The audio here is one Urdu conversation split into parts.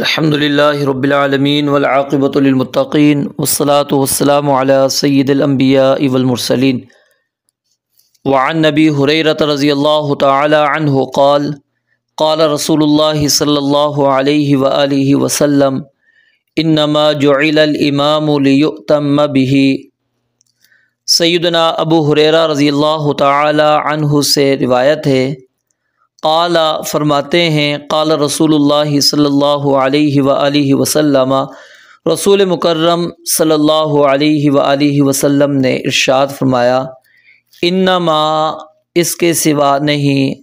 الحمدللہ رب العالمین والعاقبۃ للمتقین والصلاة والسلام علی سید الانبیاء والمرسلین وعن نبی ہریرۃ رضی اللہ تعالی عنہ قال قال رسول اللہ صلی اللہ علیہ وآلہ وسلم انما جعل الامام لیؤتم بہ۔ سیدنا ابو ہریرہ رضی اللہ تعالی عنہ سے روایت ہے، قال فرماتے ہیں قال رسول اللہ صلی اللہ علیہ وآلہ وسلم، رسول مکرم صلی اللہ علیہ وآلہ وسلم نے ارشاد فرمایا، انما اس کے سوا نہیں،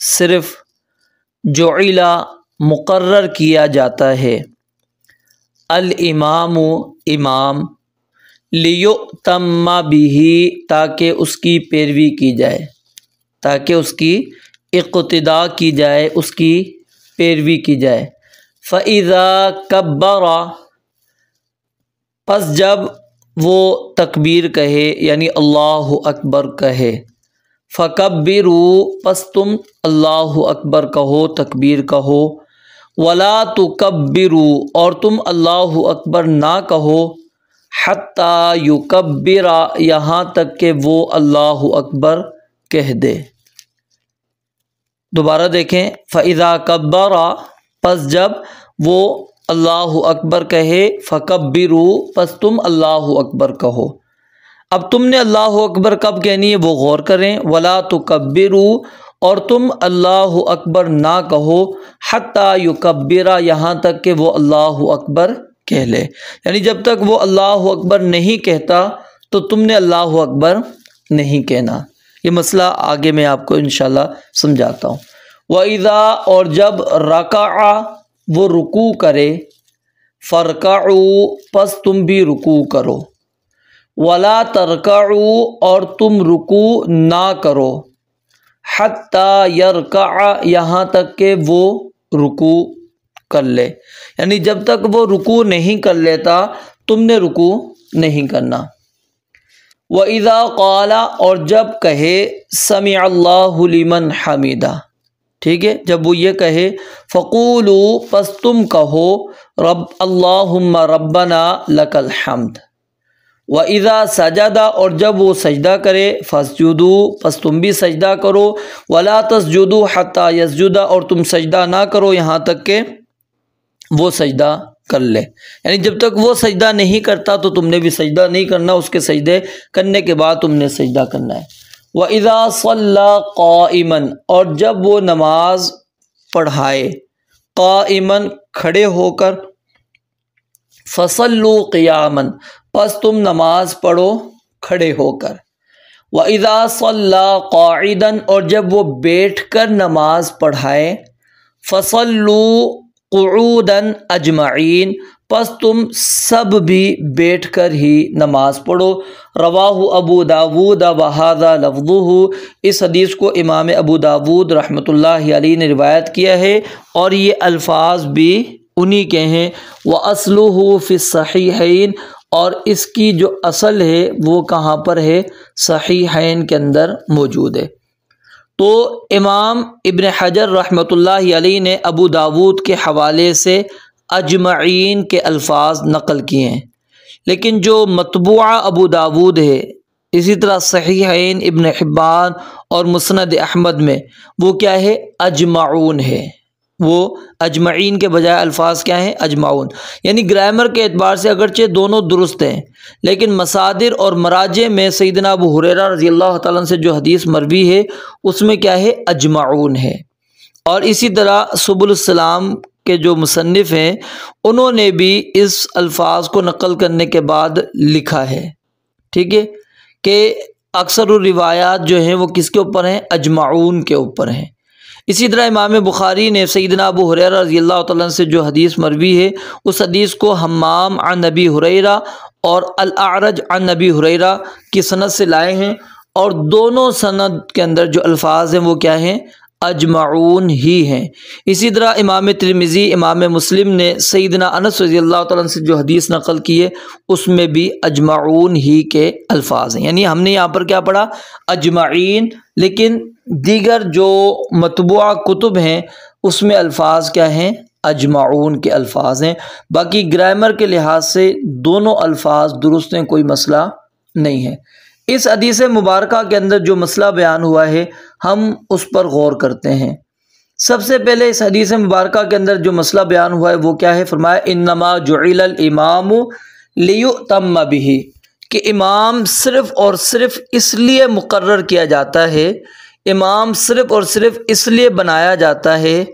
صرف جعل مقرر کیا جاتا ہے، الامام امام، لیؤتم بہ تاکہ اس کی پیروی کی جائے، تاکہ اس کی اقتداء کی جائے، اس کی پیروی کی جائے۔ فَإِذَا كَبَّرَ، پس جب وہ تکبیر کہے یعنی اللہ اکبر کہے، فَكَبِّرُوا، پس تم اللہ اکبر کہو، تکبیر کہو، وَلَا تُكَبِّرُوا، اور تم اللہ اکبر نہ کہو، حَتَّى يُكَبِّرَ، یہاں تک کہ وہ اللہ اکبر کہہ دے۔ دوبارہ دیکھیں، فَإِذَا كَبَّرَ، پس جب وہ اللہ اکبر کہے، فَكَبِّرُوا، پس تم اللہ اکبر کہو۔ اب تم نے اللہ اکبر کب کہنی ہے وہ غور کریں، وَلَا تُكَبِّرُوا، اور تم اللہ اکبر نہ کہو، حَتَّى يُكَبِّرَ، یہاں تک کہ وہ اللہ اکبر کہہ لے، یعنی جب تک وہ اللہ اکبر نہیں کہتا تو تم نے اللہ اکبر نہیں کہنا۔ یہ مسئلہ آگے میں آپ کو انشاءاللہ سمجھاتا ہوں۔ وَإِذَا، اور جب رکع، وہ رکوع کرے، فَارْكَعُوا، پس تم بھی رکوع کرو، وَلَا تَرْكَعُوا، اور تم رکوع نہ کرو، حَتَّى يَرْكَعَ، یہاں تک کہ وہ رکوع کر لے، یعنی جب تک وہ رکوع نہیں کر لیتا تم نے رکوع نہیں کرنا۔ وَإِذَا قَالَ، اور جب کہے، سَمِعَ اللَّهُ لِمَنْ حَمِدَ، ٹھیک ہے، جب وہ یہ کہے، فَقُولُوا، پس تم کہو، رب اللہم ربنا لک الحمد۔ وَإِذَا سَجَدَ، اور جب وہ سجدہ کرے، فَاسْجُدُوا، پس تم بھی سجدہ کرو، وَلَا تَسْجُدُوا حَتَّى يَسْجُدَ، اور تم سجدہ نہ کرو یہاں تک کہ وہ سجدہ کر لے، یعنی جب تک وہ سجدہ نہیں کرتا تو تم نے بھی سجدہ نہیں کرنا، اس کے سجدے کرنے کے بعد تم نے سجدہ کرنا ہے۔ وَإِذَا صَلَّى قَائِمًا، اور جب وہ نماز پڑھائے، قائمًا، کھڑے ہو کر، فَصَلُّوا قِيَامًا، پس تم نماز پڑھو کھڑے ہو کر۔ وَإِذَا صَلَّى قَاعِدًا، اور جب وہ بیٹھ کر نماز پڑھائے، فَصَلُّوا قعوداً اجمعین، پس تم سب بھی بیٹھ کر ہی نماز پڑھو۔ رواہ ابو داود وہذا لفظہ، اس حدیث کو امام ابو داود رحمۃ اللہ علیہ نے روایت کیا ہے اور یہ الفاظ بھی انہی کے ہیں۔ وَأَصْلُهُ فِي الصَّحِيحَيْن، اور اس کی جو اصل ہے وہ کہاں پر ہے؟ صحیحین کے اندر موجود ہے۔ تو امام ابن حجر رحمۃ اللہ علیہ نے ابو داود کے حوالے سے اجمعین کے الفاظ نقل کیے ہیں، لیکن جو مطبوعہ ابو داود ہے، اسی طرح صحیحین ابن حبان اور مسند احمد میں وہ کیا ہے؟ اجمعون ہے، وہ اجمعین کے بجائے الفاظ کیا ہیں؟ اجمعون، یعنی گرامر کے اعتبار سے اگرچہ دونوں درست ہیں لیکن مصادر اور مراجع میں سیدنا ابو ہریرہ رضی اللہ تعالیٰ عنہ سے جو حدیث مروی ہے اس میں کیا ہے؟ اجمعون ہے۔ اور اسی طرح سبل السلام کے جو مصنف ہیں انہوں نے بھی اس الفاظ کو نقل کرنے کے بعد لکھا ہے، ٹھیک ہے، کہ اکثر الروایات جو ہیں وہ کس کے اوپر ہیں؟ اجمعون کے اوپر ہیں۔ اسی طرح امام بخاری نے سیدنا ابو ہریرہ رضی اللہ تعالیٰ عنہ سے جو حدیث مروی ہے اس حدیث کو حمام عن ابی ہریرہ اور الاعرج عن ابی ہریرہ کی سند سے لائے ہیں، اور دونوں سند کے اندر جو الفاظ ہیں وہ کیا ہیں؟ اجمعون ہی ہیں۔ اسی طرح امام ترمذی، امام مسلم نے سیدنا انس رضی اللہ تعالیٰ عنہ سے جو حدیث نقل کی ہے اس میں بھی اجمعون ہی کے الفاظ ہیں، یعنی ہم نے یہاں پر کیا پڑھا؟ اجمعین، لیکن دیگر جو مطبوعہ کتب ہیں اس میں الفاظ کیا ہیں؟ اجمعون کے الفاظ ہیں، باقی گرامر کے لحاظ سے دونوں الفاظ درست ہیں، کوئی مسئلہ نہیں ہے۔ اس حدیث مبارکہ کے اندر جو مسئلہ بیان ہوا ہے ہم اس پر غور کرتے ہیں۔ سب سے پہلے اس حدیث مبارکہ کے اندر جو مسئلہ بیان ہوا ہے وہ کیا ہے؟ فرمایا انما جعل الامام لیؤتم بہ، کہ امام صرف اور صرف اس لیے مقرر کیا جاتا ہے، امام صرف اور صرف اس لیے بنایا جاتا ہے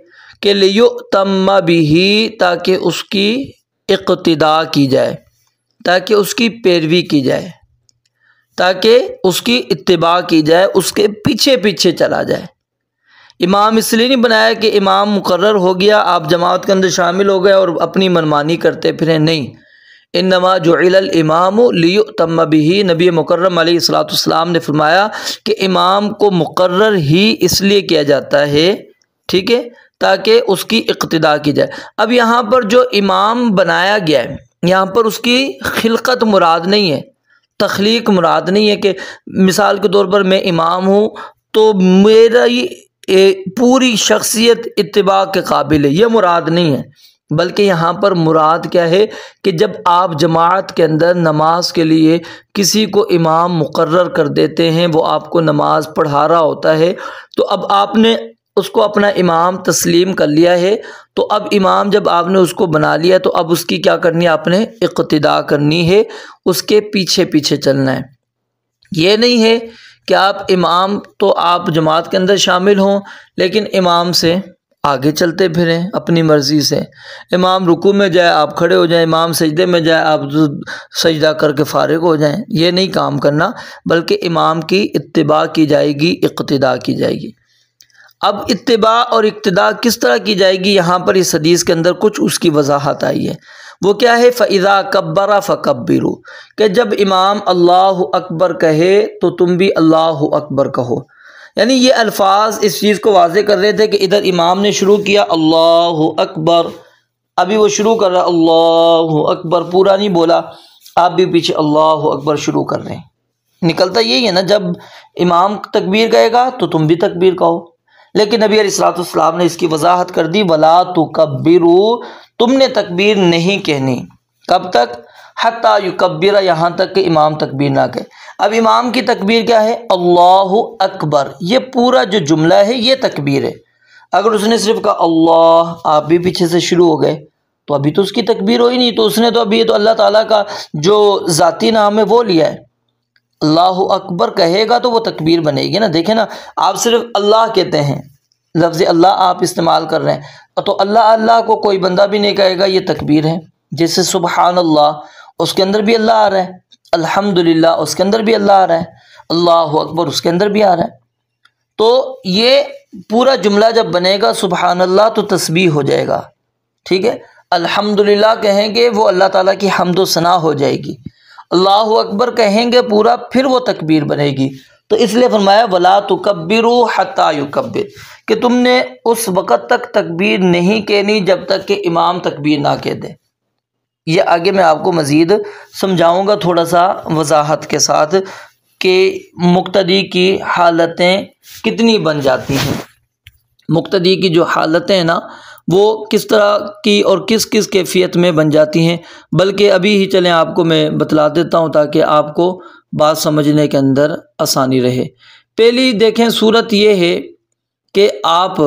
کہ لیؤتم بہ، تاکہ اس کی اقتداء کی جائے، تاکہ اس کی پیروی کی جائے، تاکہ اس کی اتباع کی جائے، اس کے پیچھے پیچھے چلا جائے۔ امام اس لیے نہیں بنایا کہ امام مقرر ہو گیا، آپ جماعت کے اندر شامل ہو گئے اور اپنی منمانی کرتے پھریں، نہیں۔ انما جعل الامام لیؤتم بہ، نبی مکرم علیہ الصلوۃ والسلام نے فرمایا کہ امام کو مقرر ہی اس لیے کیا جاتا ہے، ٹھیک ہے، تاکہ اس کی اقتداء کی جائے۔ اب یہاں پر جو امام بنایا گیا ہے، یہاں پر اس کی خلقت مراد نہیں ہے، تخلیق مراد نہیں ہے کہ مثال کے طور پر میں امام ہوں تو میرا پوری شخصیت اتباع کے قابل ہے، یہ مراد نہیں ہے، بلکہ یہاں پر مراد کیا ہے کہ جب آپ جماعت کے اندر نماز کے لیے کسی کو امام مقرر کر دیتے ہیں، وہ آپ کو نماز پڑھا رہا ہوتا ہے، تو اب آپ نے اس کو اپنا امام تسلیم کر لیا ہے، تو اب امام جب آپ نے اس کو بنا لیا تو اب اس کی کیا کرنی ہے؟ آپ نے اقتداء کرنی ہے، اس کے پیچھے پیچھے چلنا ہے۔ یہ نہیں ہے کہ آپ امام تو آپ جماعت کے اندر شامل ہوں لیکن امام سے آگے چلتے پھریں اپنی مرضی سے، امام رکوع میں جائے آپ کھڑے ہو جائیں، امام سجدے میں جائے آپ سجدہ کر کے فارغ ہو جائیں، یہ نہیں کام کرنا، بلکہ امام کی اتباع کی جائے گی، اقتداء کی جائے گی۔ اب اتباع اور اقتداء کس طرح کی جائے گی؟ یہاں پر اس حدیث کے اندر کچھ اس کی وضاحت آئی ہے، وہ کیا ہے؟ فَإِذَا كَبَّرَ فَكَبِّرُوا، کہ جب امام اللہ اکبر کہے تو تم بھی اللہ اکبر کہو۔ یعنی یہ الفاظ اس چیز کو واضح کر رہے تھے کہ ادھر امام نے شروع کیا اللہ اکبر، ابھی وہ شروع کر رہا اللہ اکبر، پورا نہیں بولا، آپ بھی پیچھے اللہ اکبر شروع کر رہے ہیں۔ نکلتا یہی ہے نا، جب امام تکبیر کہے گا تو تم بھی تکبیر کہو، لیکن نبی علیہ الصلوۃ والسلام نے اس کی وضاحت کر دی، وَلَا تُكَبِّرُوا، تم نے تکبیر نہیں کہنی، کب تک؟ حتیٰ یکبر، یہاں تک کہ امام تکبیر نہ کہے۔ اب امام کی تکبیر کیا ہے؟ اللہ اکبر، یہ پورا جو جملہ ہے یہ تکبیر ہے۔ اگر اس نے صرف کہا اللہ، آپ بھی پیچھے سے شروع ہو گئے تو ابھی تو اس کی تکبیر ہوئی نہیں، تو اس نے تو ابھی تو اللہ تعالیٰ کا جو ذاتی نام ہے وہ لیا ہے۔ اللہ اکبر کہے گا تو وہ تکبیر بنے گی نا۔ دیکھیں نا، آپ صرف اللہ کہتے ہیں، لفظ اللہ آپ استعمال کر رہے ہیں، تو اللہ اللہ کو کوئی بندہ بھی نہیں کہے گا، یہ تکبیر ہے۔ جیسے سبحان اللہ، اس کے اندر بھی اللہ آ رہا ہے، الحمدللہ اس کے اندر بھی اللہ آ رہا ہے، اللہ اکبر اس کے اندر بھی آ رہا ہے۔ تو یہ پورا جملہ جب بنے گا سبحان اللہ تو تسبیح ہو جائے گا، ٹھیک ہے۔ الحمدللہ کہیں گے وہ اللہ تعالیٰ کی حمد و ثنا ہو جائے گی، اللہ اکبر کہیں گے پورا، پھر وہ تکبیر بنے گی۔ تو اس لیے فرمایا وَلَا تُكَبِّرُوا حَتَّى يُكَبِّرْ، کہ تم نے اس وقت تک تکبیر نہیں کہنی جب تک کہ امام تکبیر نہ کہہ دے۔ یہ آگے میں آپ کو مزید سمجھاؤں گا تھوڑا سا وضاحت کے ساتھ کہ مقتدی کی حالتیں کتنی بن جاتی ہیں، مقتدی کی جو حالتیں ہیں نا وہ کس طرح کی اور کس کس کیفیت میں بن جاتی ہیں، بلکہ ابھی ہی چلیں آپ کو میں بتلا دیتا ہوں تاکہ آپ کو بات سمجھنے کے اندر آسانی رہے۔ پہلی دیکھیں صورت یہ ہے کہ آپ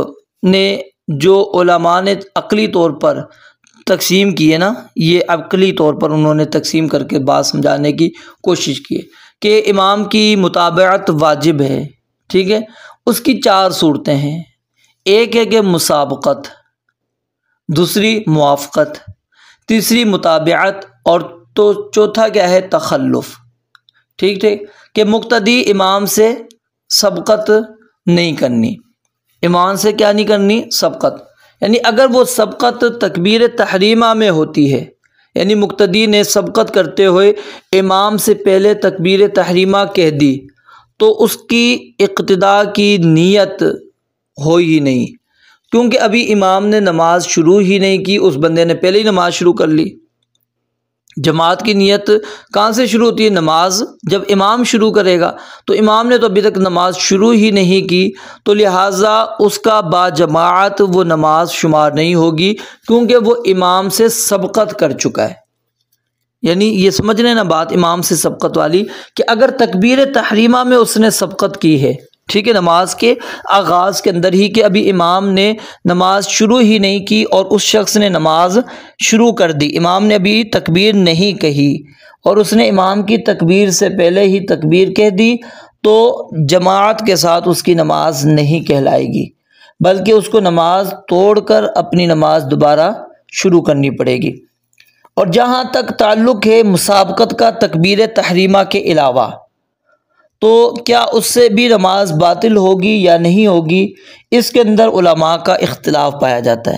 نے جو علماء نے عقلی طور پر تقسیم کی ہے نا، یہ عقلی طور پر انہوں نے تقسیم کر کے بات سمجھانے کی کوشش کی ہے کہ امام کی متابعت واجب ہے، ٹھیک ہے۔ اس کی 4 صورتیں ہیں، ایک ہے کہ مسابقت، دوسری موافقت، تیسری متابعت، اور تو چوتھا کیا ہے؟ تخلف، ٹھیک ٹھیک، کہ مقتدی امام سے سبقت نہیں کرنی، امام سے کیا نہیں کرنی؟ سبقت۔ یعنی اگر وہ سبقت تکبیر تحریمہ میں ہوتی ہے، یعنی مقتدی نے سبقت کرتے ہوئے امام سے پہلے تکبیر تحریمہ کہہ دی تو اس کی اقتداء کی نیت ہو ہی نہیں، کیونکہ ابھی امام نے نماز شروع ہی نہیں کی، اس بندے نے پہلے ہی نماز شروع کر لی۔ جماعت کی نیت کہاں سے شروع ہوتی ہے؟ نماز جب امام شروع کرے گا، تو امام نے تو ابھی تک نماز شروع ہی نہیں کی، تو لہٰذا اس کا با جماعت وہ نماز شمار نہیں ہوگی، کیونکہ وہ امام سے سبقت کر چکا ہے۔ یعنی یہ سمجھ لیں نا بات امام سے سبقت والی، کہ اگر تکبیر تحریمہ میں اس نے سبقت کی ہے، ٹھیک ہے، نماز کے آغاز کے اندر ہی، کہ ابھی امام نے نماز شروع ہی نہیں کی اور اس شخص نے نماز شروع کر دی، امام نے ابھی تکبیر نہیں کہی اور اس نے امام کی تکبیر سے پہلے ہی تکبیر کہہ دی، تو جماعت کے ساتھ اس کی نماز نہیں کہلائے گی، بلکہ اس کو نماز توڑ کر اپنی نماز دوبارہ شروع کرنی پڑے گی۔ اور جہاں تک تعلق ہے مسابقت کا تکبیر تحریمہ کے علاوہ، تو کیا اس سے بھی نماز باطل ہوگی یا نہیں ہوگی، اس کے اندر علماء کا اختلاف پایا جاتا ہے۔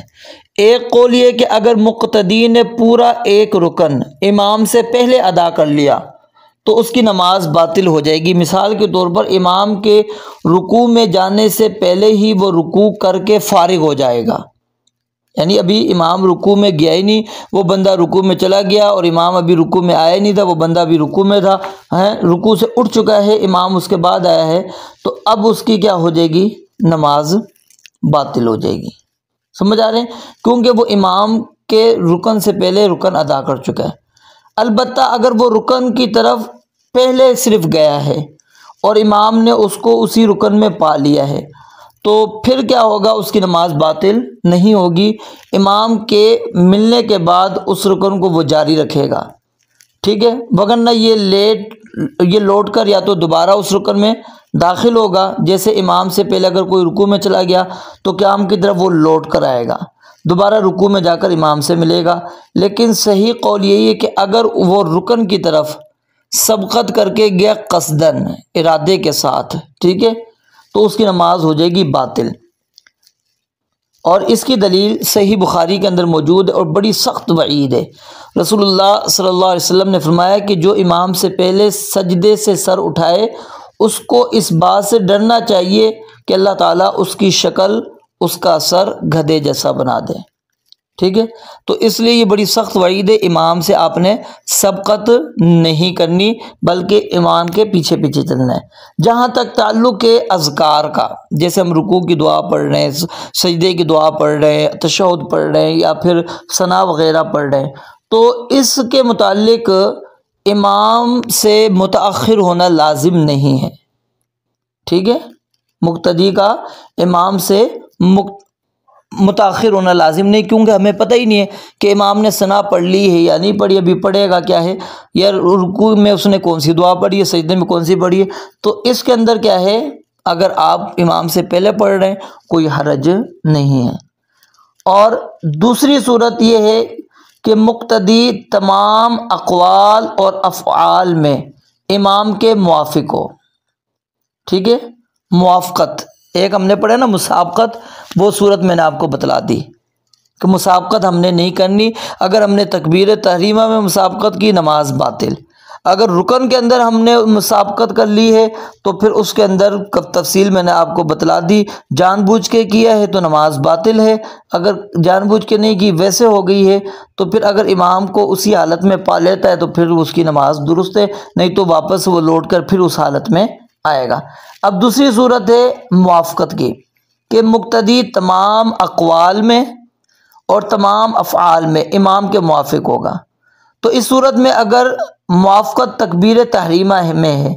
ایک قول یہ کہ اگر مقتدی نے پورا ایک رکن امام سے پہلے ادا کر لیا تو اس کی نماز باطل ہو جائے گی۔ مثال کے طور پر امام کے رکوع میں جانے سے پہلے ہی وہ رکوع کر کے فارغ ہو جائے گا، یعنی ابھی امام رکوع میں گیا ہی نہیں، وہ بندہ رکوع میں چلا گیا اور امام ابھی رکوع میں آیا نہیں تھا، وہ بندہ ابھی رکوع میں تھا، رکوع سے اٹھ چکا ہے، امام اس کے بعد آیا ہے، تو اب اس کی کیا ہو جائے گی؟ نماز باطل ہو جائے گی۔ سمجھ آ رہے ہیں؟ کیونکہ وہ امام کے رکن سے پہلے رکن ادا کر چکا ہے۔ البتہ اگر وہ رکن کی طرف پہلے صرف گیا ہے اور امام نے اس کو اسی رکن میں پا لیا ہے، تو پھر کیا ہوگا؟ اس کی نماز باطل نہیں ہوگی، امام کے ملنے کے بعد اس رکن کو وہ جاری رکھے گا، ٹھیک ہے، وگرنہ یہ لوٹ کر یا تو دوبارہ اس رکن میں داخل ہوگا، جیسے امام سے پہلے اگر کوئی رکوع میں چلا گیا تو قیام کی طرف وہ لوٹ کر آئے گا، دوبارہ رکوع میں جا کر امام سے ملے گا۔ لیکن صحیح قول یہی ہے کہ اگر وہ رکن کی طرف سبقت کر کے گیا قصدن، ارادے کے ساتھ، ٹھیک ہے، تو اس کی نماز ہو جائے گی باطل۔ اور اس کی دلیل صحیح بخاری کے اندر موجود ہے اور بڑی سخت وعید ہے۔ رسول اللہ صلی اللہ علیہ وسلم نے فرمایا کہ جو امام سے پہلے سجدے سے سر اٹھائے، اس کو اس بات سے ڈرنا چاہیے کہ اللہ تعالیٰ اس کی شکل، اس کا سر گدھے جیسا بنا دے، ٹھیک ہے، تو اس لیے یہ بڑی سخت وعید ہے، امام سے آپ نے سبقت نہیں کرنی بلکہ امام کے پیچھے پیچھے چلنا ہے۔ جہاں تک تعلق ہے اذکار کا، جیسے ہم رکوع کی دعا پڑھ رہے ہیں، سجدے کی دعا پڑھ رہے ہیں، تشہد پڑھ رہے ہیں یا پھر ثنا وغیرہ پڑھ رہے ہیں، تو اس کے متعلق امام سے متأخر ہونا لازم نہیں ہے، ٹھیک ہے، مقتدی کا امام سے متاخر ہونا لازم نہیں، کیونکہ ہمیں پتہ ہی نہیں ہے کہ امام نے ثنا پڑھ لی ہے یا نہیں پڑھی، ابھی پڑھے گا کیا ہے، یا رکوع میں اس نے کون سی دعا پڑھی ہے، سجدے میں کون سی پڑھی ہے، تو اس کے اندر کیا ہے، اگر آپ امام سے پہلے پڑھ رہے ہیں کوئی حرج نہیں ہے۔ اور دوسری صورت یہ ہے کہ مقتدی تمام اقوال اور افعال میں امام کے موافق ہو، ٹھیک ہے، موافقت، ایک ہم نے پڑھا نا مسابقت، وہ صورت میں نے آپ کو بتلا دی کہ مسابقت ہم نے نہیں کرنی، اگر ہم نے تکبیر تحریمہ میں مسابقت کی نماز باطل، اگر رکن کے اندر ہم نے مسابقت کر لی ہے تو پھر اس کے اندر تفصیل میں نے آپ کو بتلا دی، جان بوجھ کے کیا ہے تو نماز باطل ہے، اگر جان بوجھ کے نہیں کی ویسے ہو گئی ہے تو پھر اگر امام کو اسی حالت میں پا لیتا ہے تو پھر اس کی نماز درست ہے، نہیں تو واپس وہ لوٹ کر پھر اس حالت میں آئے گا۔ اب دوسری صورت ہے موافقت کی، کہ مقتدی تمام اقوال میں اور تمام افعال میں امام کے موافق ہوگا، تو اس صورت میں اگر موافقت تکبیر تحریمہ میں ہے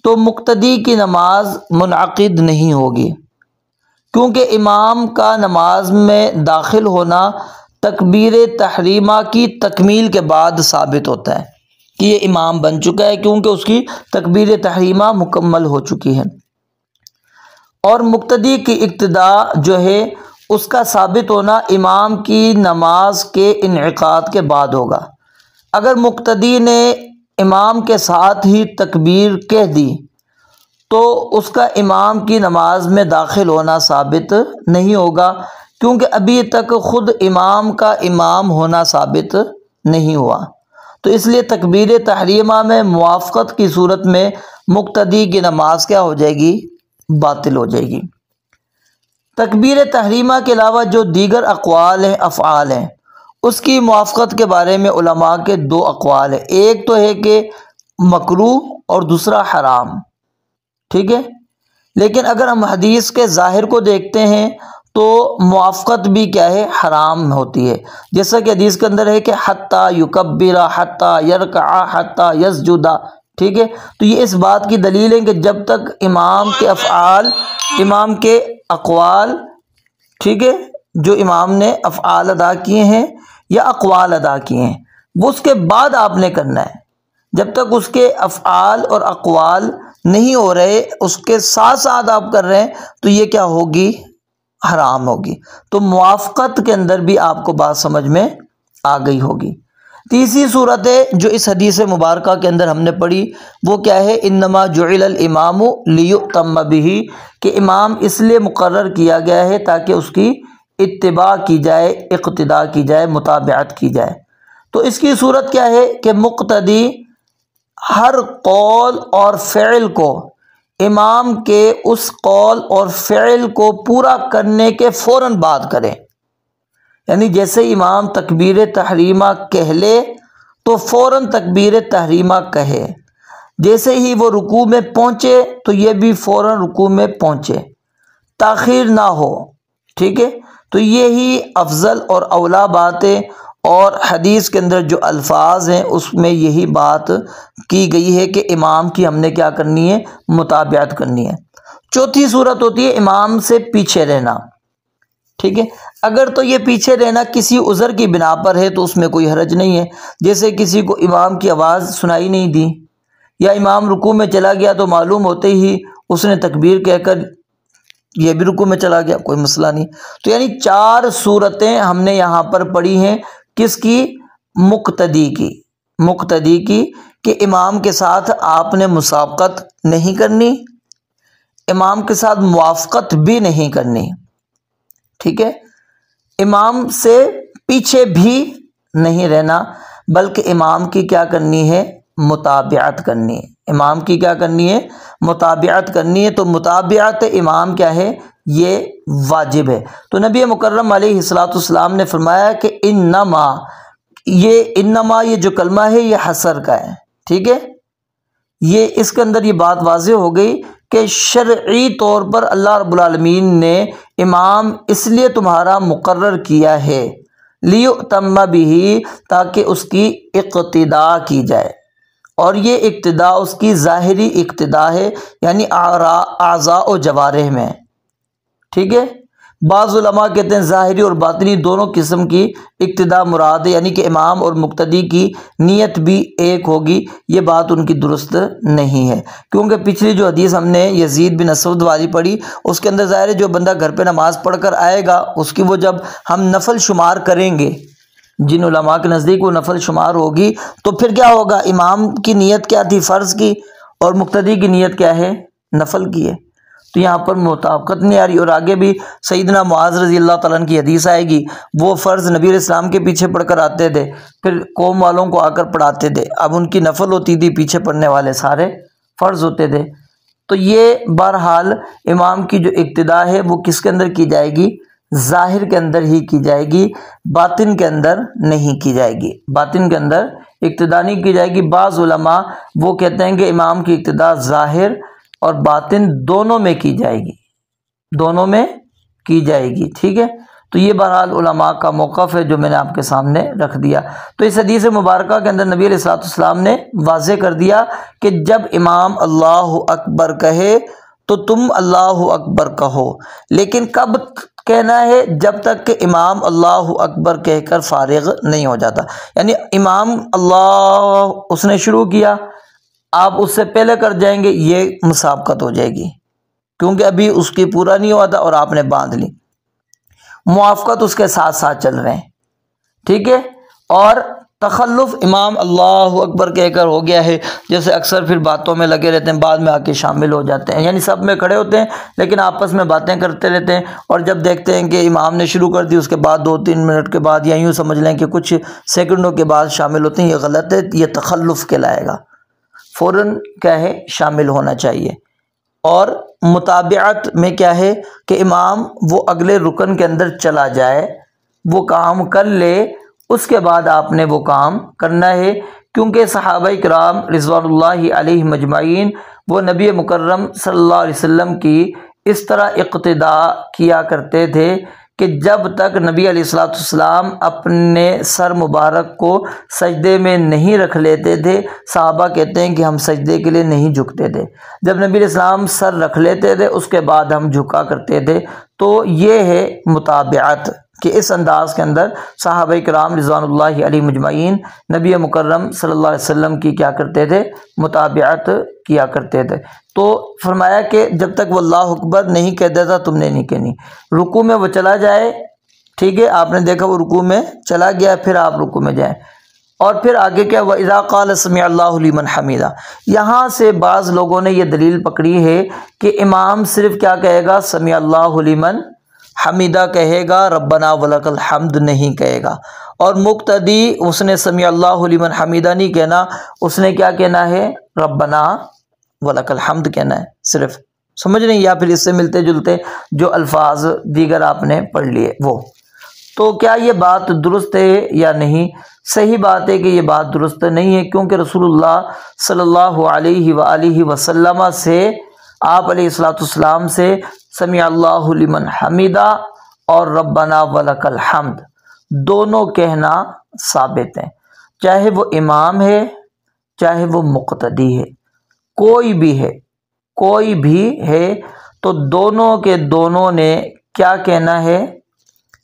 تو مقتدی کی نماز منعقد نہیں ہوگی، کیونکہ امام کا نماز میں داخل ہونا تکبیر تحریمہ کی تکمیل کے بعد ثابت ہوتا ہے کہ یہ امام بن چکا ہے، کیونکہ اس کی تکبیر تحریمہ مکمل ہو چکی ہے۔ اور مقتدی کی اقتداء جو ہے اس کا ثابت ہونا امام کی نماز کے انعقاد کے بعد ہوگا۔ اگر مقتدی نے امام کے ساتھ ہی تکبیر کہہ دی تو اس کا امام کی نماز میں داخل ہونا ثابت نہیں ہوگا، کیونکہ ابھی تک خود امام کا امام ہونا ثابت نہیں ہوا، تو اس لیے تکبیر تحریمہ میں موافقت کی صورت میں مقتدی کی نماز کیا ہو جائے گی؟ باطل ہو جائے گی۔ تکبیر تحریمہ کے علاوہ جو دیگر اقوال ہیں، افعال ہیں، اس کی موافقت کے بارے میں علماء کے دو اقوال ہیں، ایک تو ہے کہ مکروہ اور دوسرا حرام، ٹھیک ہے۔ لیکن اگر ہم حدیث کے ظاہر کو دیکھتے ہیں تو موافقت بھی کیا ہے، حرام ہوتی ہے، جیسا کہ حدیث کے اندر ہے کہ حتی یکبر حتی یرکع حتی یسجد، ٹھیک ہے۔ تو یہ اس بات کی دلیل ہے کہ جب تک امام کے افعال، امام کے اقوال، ٹھیک ہے، جو امام نے افعال ادا کیے ہیں یا اقوال ادا کیے ہیں، وہ اس کے بعد آپ نے کرنا ہے۔ جب تک اس کے افعال اور اقوال نہیں ہو رہے، اس کے ساتھ ساتھ آپ کر رہے ہیں، تو یہ کیا ہوگی، حرام ہوگی۔ تو موافقت کے اندر بھی آپ کو بات سمجھ میں آ گئی ہوگی۔ تیسری صورت ہے جو اس حدیث مبارکہ کے اندر ہم نے پڑھی، وہ کیا ہے، انما جعل الامام لیؤتم بہ، کہ امام اس لیے مقرر کیا گیا ہے تاکہ اس کی اتباع کی جائے، اقتداء کی جائے، متابعت کی جائے۔ تو اس کی صورت کیا ہے کہ مقتدی ہر قول اور فعل کو امام کے اس قول اور فعل کو پورا کرنے کے فوراً بعد کرے، یعنی جیسے امام تکبیر تحریمہ کہہ لے تو فوراً تکبیر تحریمہ کہے، جیسے ہی وہ رکوع میں پہنچے تو یہ بھی فوراً رکوع میں پہنچے، تاخیر نہ ہو، ٹھیک ہے۔ تو یہی افضل اور اولا بات ہے، اور حدیث کے اندر جو الفاظ ہیں اس میں یہی بات کی گئی ہے کہ امام کی ہم نے کیا کرنی ہے، متابعت کرنی ہے۔ چوتھی صورت ہوتی ہے امام سے پیچھے رہنا، ٹھیک ہے۔ اگر تو یہ پیچھے رہنا کسی عذر کی بنا پر ہے تو اس میں کوئی حرج نہیں ہے، جیسے کسی کو امام کی آواز سنائی نہیں دی، یا امام رکوع میں چلا گیا تو معلوم ہوتے ہی اس نے تکبیر کہہ کر یہ بھی رکوع میں چلا گیا، کوئی مسئلہ نہیں۔ تو یعنی 4 صورتیں ہم نے یہاں پر پڑھی ہیں، کس کی، مقتدی کی، مقتدی کی، کہ امام کے ساتھ آپ نے مسابقت نہیں کرنی، امام کے ساتھ موافقت بھی نہیں کرنی، ٹھیک ہے۔ امام سے پیچھے بھی نہیں رہنا، بلکہ امام کی کیا کرنی ہے، متابعت کرنی ہے، امام کی کیا کرنی ہے، متابعت کرنی ہے۔ تو متابعت امام کیا ہے، یہ واجب ہے۔ تو نبی مکرم علیہ الصلوۃ والسلام نے فرمایا کہ انما یہ جو کلمہ ہے یہ حصر کا ہے، ٹھیک ہے۔ یہ اس کے اندر یہ بات واضح ہو گئی کہ شرعی طور پر اللہ رب العالمین نے امام اس لیے تمہارا مقرر کیا ہے، لیؤتم بہ، تاکہ اس کی اقتداء کی جائے، اور یہ اقتداء اس کی ظاہری اقتداء ہے، یعنی اعضاء و جوارح میں، ٹھیک ہے۔ بعض علماء کہتے ہیں ظاہری اور باطنی دونوں قسم کی اقتداء مراد ہے، یعنی کہ امام اور مقتدی کی نیت بھی ایک ہوگی، یہ بات ان کی درست نہیں ہے، کیونکہ پچھلی جو حدیث ہم نے یزید بن اسود والی پڑھی اس کے اندر ظاہر ہے جو بندہ گھر پہ نماز پڑھ کر آئے گا اس کی وہ جب ہم نفل شمار کریں گے، جن علماء کے نزدیک وہ نفل شمار ہوگی، تو پھر کیا ہوگا، امام کی نیت کیا تھی، فرض کی، اور مقتدی کی نیت کیا ہے، نفل کی ہے۔ تو یہاں پر مطابقت نہیں آ رہی۔ اور آگے بھی سیدنا معاذ رضی اللہ تعالیٰ عنہ کی حدیث آئے گی، وہ فرض نبی علیہ السلام کے پیچھے پڑھ کر آتے تھے، پھر قوم والوں کو آ کر پڑھاتے تھے، اب ان کی نفل ہوتی تھی، پیچھے پڑھنے والے سارے فرض ہوتے تھے۔ تو یہ بہرحال امام کی جو اقتداء ہے وہ کس کے اندر کی جائے گی، ظاہر کے اندر ہی کی جائے گی، باطن کے اندر نہیں کی جائے گی، باطن کے اندر اقتداء نہیں کی جائے گی۔ بعض علماء وہ کہتے ہیں کہ امام کی اقتداء ظاہر اور باطن دونوں میں کی جائے گی، دونوں میں کی جائے گی، ٹھیک ہے۔ تو یہ بہرحال علماء کا موقف ہے جو میں نے آپ کے سامنے رکھ دیا۔ تو اس حدیث مبارکہ کے اندر نبی علیہ الصلوۃ والسلام نے واضح کر دیا کہ جب امام اللہ اکبر کہے تو تم اللہ اکبر کہو، لیکن کب کہنا ہے، جب تک کہ امام اللہ اکبر کہہ کر فارغ نہیں ہو جاتا، یعنی امام اللہ اس نے شروع کیا، آپ اس سے پہلے کر جائیں گے، یہ مسابقت ہو جائے گی، کیونکہ ابھی اس کی پورا نہیں ہوا تھا اور آپ نے باندھ لی، موافقت اس کے ساتھ ساتھ چل رہے ہیں، ٹھیک ہے۔ اور تخلف امام اللہ اکبر کہہ کر ہو گیا ہے، جیسے اکثر پھر باتوں میں لگے رہتے ہیں، بعد میں آ کے شامل ہو جاتے ہیں، یعنی سب میں کھڑے ہوتے ہیں لیکن آپس میں باتیں کرتے رہتے ہیں، اور جب دیکھتے ہیں کہ امام نے شروع کر دی اس کے بعد 2-3 منٹ کے بعد یا یوں سمجھ لیں کہ کچھ سیکنڈوں کے بعد شامل ہوتے ہیں، یہ غلط ہے، یہ تخلف کہلائے گا، فوراً کیا ہے، شامل ہونا چاہیے۔ اور متابعت میں کیا ہے کہ امام وہ اگلے رکن کے اندر چلا جائے، وہ کام کر لے، اس کے بعد آپ نے وہ کام کرنا ہے، کیونکہ صحابہ کرام رضوان اللہ علیہ مجمعین وہ نبی مکرم صلی اللہ علیہ وسلم کی اس طرح اقتداء کیا کرتے تھے کہ جب تک نبی علیہ الصلوۃ والسلام اپنے سر مبارک کو سجدے میں نہیں رکھ لیتے تھے، صحابہ کہتے ہیں کہ ہم سجدے کے لیے نہیں جھکتے تھے۔ جب نبی علیہ السلام سر رکھ لیتے تھے اس کے بعد ہم جھکا کرتے تھے۔ تو یہ ہے متابعت کہ اس انداز کے اندر صحابہ کرام رضوان اللہ علیہ مجمعین نبی مکرم صلی اللہ علیہ وسلم کی کیا کرتے تھے؟ متابعت کیا کرتے تھے۔ تو فرمایا کہ جب تک وہ اللہ اکبر نہیں کہہ دیتا تم نے نہیں کہنی۔ رکوع میں وہ چلا جائے، ٹھیک ہے، آپ نے دیکھا وہ رکوع میں چلا گیا، پھر آپ رکوع میں جائیں، اور پھر آگے کیا وَإِذَا قَالَ سَمِعَ اللَّهُ لِمَنْ حَمِدَهُ۔ یہاں سے بعض لوگوں نے یہ دلیل پکڑی ہے کہ امام صرف کیا کہے گا؟ سمیع اللہ لمن حمیدہ کہے گا، ربنا ولک الحمد نہیں کہے گا، اور مقتدی اس نے سمیع اللہ لمن حمیدہ نہیں کہنا، اس نے کیا کہنا ہے؟ ربنا ولک الحمد کہنا ہے صرف، سمجھ نہیں؟ یا پھر اس سے ملتے جلتے جو الفاظ دیگر آپ نے پڑھ لیے وہ۔ تو کیا یہ بات درست ہے یا نہیں؟ صحیح بات ہے کہ یہ بات درست نہیں ہے، کیونکہ رسول اللہ صلی اللہ علیہ وآلہ وسلم سے، آپ علیہ الصلوۃ والسلام سے سمیع اللہ لمن حمیدہ اور ربنا ولک الحمد دونوں کہنا ثابت ہیں، چاہے وہ امام ہے چاہے وہ مقتدی ہے، کوئی بھی ہے تو دونوں کے دونوں نے کیا کہنا ہے؟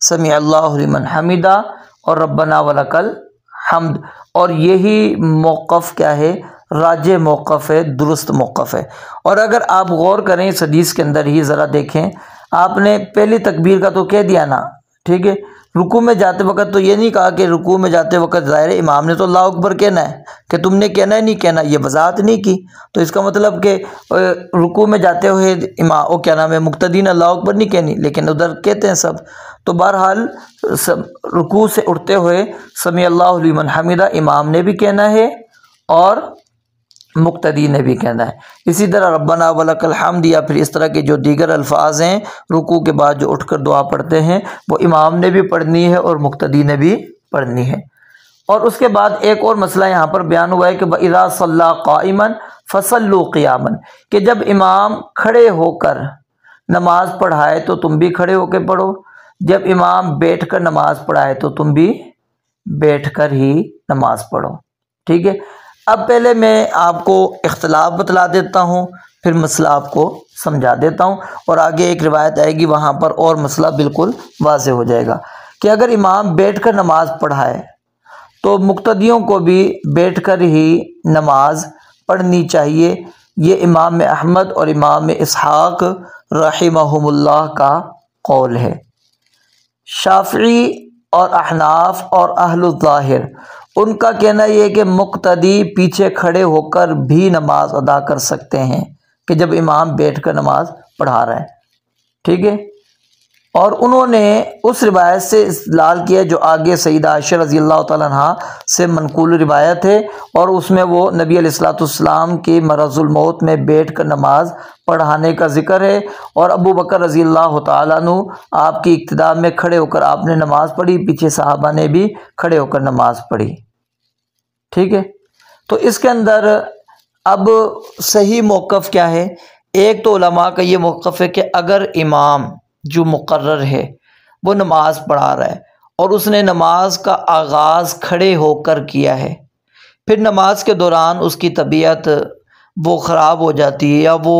سمیع اللہ لمن حمیدہ اور ربنا ولک الحمد۔ اور یہی موقف کیا ہے؟ راجح موقف ہے، درست موقف ہے۔ اور اگر آپ غور کریں اس حدیث کے اندر ہی ذرا دیکھیں، آپ نے پہلی تکبیر کا تو کہہ دیا نا، ٹھیک ہے، رکوع میں جاتے وقت تو یہ نہیں کہا کہ رکوع میں جاتے وقت ظاہر امام نے تو اللہ اکبر کہنا ہے کہ تم نے کہنا ہے نہیں کہنا، یہ وضاحت نہیں کی، تو اس کا مطلب کہ رکوع میں جاتے ہوئے امام وہ کیا نام ہے مقتدین اللہ اکبر نہیں کہنی، لیکن ادھر کہتے ہیں سب۔ تو بہرحال رکوع سے اٹھتے ہوئے سمیع اللہ لمن حمیدہ امام نے بھی کہنا ہے اور مقتدی نے بھی کہنا ہے۔ اسی طرح ربنا ولک الحمد یا پھر اس طرح کے جو دیگر الفاظ ہیں رکوع کے بعد جو اٹھ کر دعا پڑھتے ہیں وہ امام نے بھی پڑھنی ہے اور مقتدی نے بھی پڑھنی ہے۔ اور اس کے بعد ایک اور مسئلہ یہاں پر بیان ہوا ہے کہ وَإِذَا صَلَّى قَائِمًا فَصَلُّوا قِيَامًا، کہ جب امام کھڑے ہو کر نماز پڑھائے تو تم بھی کھڑے ہو کے پڑھو، جب امام بیٹھ کر نماز پڑھائے تو تم بھی بیٹھ کر ہی نماز پڑھو، ٹھیک ہے۔ اب پہلے میں آپ کو اختلاف بتلا دیتا ہوں، پھر مسئلہ آپ کو سمجھا دیتا ہوں، اور آگے ایک روایت آئے گی وہاں پر اور مسئلہ بالکل واضح ہو جائے گا کہ اگر امام بیٹھ کر نماز پڑھائے تو مقتدیوں کو بھی بیٹھ کر ہی نماز پڑھنی چاہیے۔ یہ امام احمد اور امام اسحاق رحمہم اللہ کا قول ہے۔ شافعی اور احناف اور اہل الظاہر ان کا کہنا یہ ہے کہ مقتدی پیچھے کھڑے ہو کر بھی نماز ادا کر سکتے ہیں کہ جب امام بیٹھ کر نماز پڑھا رہا ہے، ٹھیک ہے۔ اور انہوں نے اس روایت سے استدلال کیا جو آگے سیدہ عائشہ رضی اللہ تعالیٰ عنہ سے منقول روایت ہے، اور اس میں وہ نبی علیہ الصلوۃ والسلام کی مرض الموت میں بیٹھ کر نماز پڑھانے کا ذکر ہے، اور ابو بکر رضی اللہ تعالیٰ عنہ آپ کی اقتداء میں کھڑے ہو کر آپ نے نماز پڑھی، پیچھے صحابہ نے بھی کھڑے ہو کر نماز پڑھی، ٹھیک ہے۔ تو اس کے اندر اب صحیح موقف کیا ہے؟ ایک تو علماء کا یہ موقف ہے کہ اگر امام جو مقرر ہے وہ نماز پڑھا رہا ہے اور اس نے نماز کا آغاز کھڑے ہو کر کیا ہے، پھر نماز کے دوران اس کی طبیعت وہ خراب ہو جاتی ہے یا وہ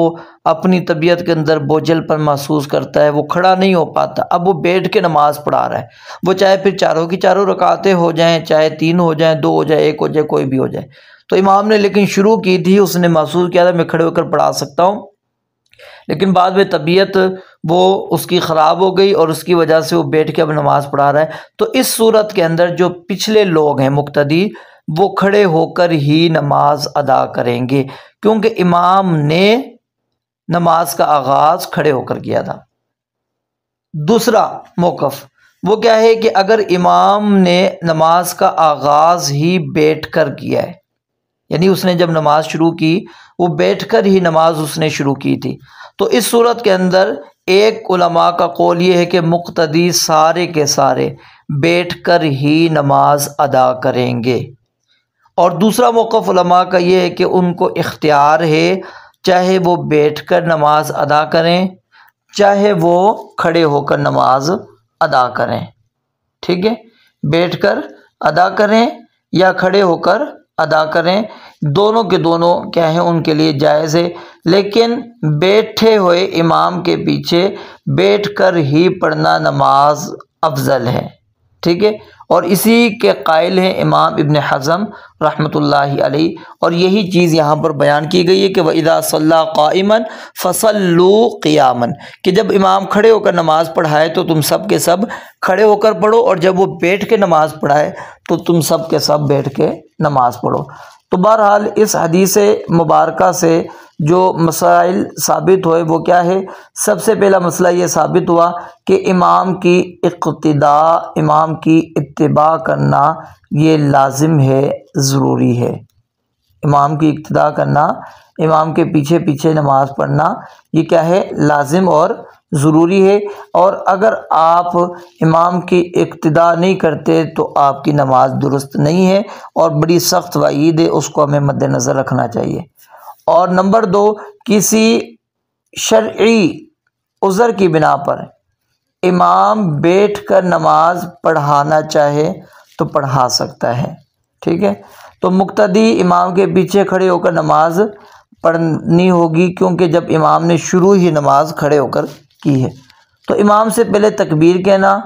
اپنی طبیعت کے اندر بوجھل پر محسوس کرتا ہے، وہ کھڑا نہیں ہو پاتا، اب وہ بیٹھ کے نماز پڑھا رہا ہے، وہ چاہے پھر چاروں کی چاروں رکعتیں ہو جائیں، چاہے 3 ہو جائیں، 2 ہو جائے، 1 ہو جائے، کوئی بھی ہو جائے، تو امام نے لیکن شروع کی تھی، اس نے محسوس کیا تھا میں کھڑے ہو کر پڑھا سکتا ہوں، لیکن بعد میں طبیعت وہ اس کی خراب ہو گئی اور اس کی وجہ سے وہ بیٹھ کے اب نماز پڑھا رہا ہے، تو اس صورت کے اندر جو پچھلے لوگ ہیں مقتدی وہ کھڑے ہو کر ہی نماز ادا کریں گے، کیونکہ امام نے نماز کا آغاز کھڑے ہو کر کیا تھا۔ دوسرا موقف وہ کیا ہے کہ اگر امام نے نماز کا آغاز ہی بیٹھ کر کیا ہے، یعنی اس نے جب نماز شروع کی وہ بیٹھ کر ہی نماز اس نے شروع کی تھی، تو اس صورت کے اندر ایک علماء کا قول یہ ہے کہ مقتدی سارے کے سارے بیٹھ کر ہی نماز ادا کریں گے۔ اور دوسرا موقف علماء کا یہ ہے کہ ان کو اختیار ہے، چاہے وہ بیٹھ کر نماز ادا کریں چاہے وہ کھڑے ہو کر نماز ادا کریں، ٹھیک ہے، بیٹھ کر ادا کریں یا کھڑے ہو کر ادا کریں، دونوں کے دونوں کیا ہیں ان کے لیے جائز ہے، لیکن بیٹھے ہوئے امام کے پیچھے بیٹھ کر ہی پڑھنا نماز افضل ہے، ٹھیک ہے، اور اسی کے قائل ہیں امام ابن حزم رحمۃ اللہ علیہ، اور یہی چیز یہاں پر بیان کی گئی ہے کہ وَإِذَا صَلَّى قَائِمًا فَصَلُّوا قِيَامًا، کہ جب امام کھڑے ہو کر نماز پڑھائے تو تم سب کے سب کھڑے ہو کر پڑھو، اور جب وہ بیٹھ کے نماز پڑھائے تو تم سب کے سب بیٹھ کے نماز پڑھو۔ تو بہرحال اس حدیث مبارکہ سے جو مسائل ثابت ہوئے وہ کیا ہے؟ سب سے پہلا مسئلہ یہ ثابت ہوا کہ امام کی اقتداء، امام کی اتباع کرنا یہ لازم ہے، ضروری ہے۔ امام کی اقتداء کرنا، امام کے پیچھے پیچھے نماز پڑھنا یہ کیا ہے؟ لازم اور ضروری ہے، اور اگر آپ امام کی اقتداء نہیں کرتے تو آپ کی نماز درست نہیں ہے، اور بڑی سخت وعید ہے، اس کو ہمیں مد نظر رکھنا چاہیے۔ اور نمبر 2، کسی شرعی عذر کی بنا پر امام بیٹھ کر نماز پڑھانا چاہے تو پڑھا سکتا ہے، ٹھیک ہے، تو مقتدی امام کے پیچھے کھڑے ہو کر نماز پڑھنی ہوگی، کیونکہ جب امام نے شروع ہی نماز کھڑے ہو کر کی ہے تو امام سے پہلے تکبیر کہنا،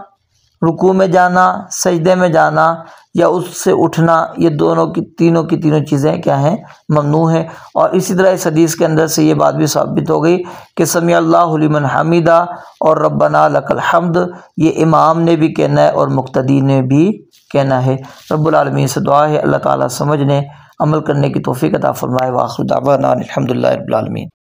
رکوع میں جانا، سجدے میں جانا یا اس سے اٹھنا، یہ دونوں کی تینوں چیزیں کیا ہیں؟ ممنوع ہیں۔ اور اسی طرح اس حدیث کے اندر سے یہ بات بھی ثابت ہو گئی کہ سمیع اللہ لمن حمیدہ اور ربنا لک الحمد یہ امام نے بھی کہنا ہے اور مقتدی نے بھی کہنا ہے۔ رب العالمین سے دعا ہے اللہ تعالیٰ سمجھنے عمل کرنے کی توفیق عطا فرمائے۔ وآخر دعوانا الحمدللہ رب العالمین۔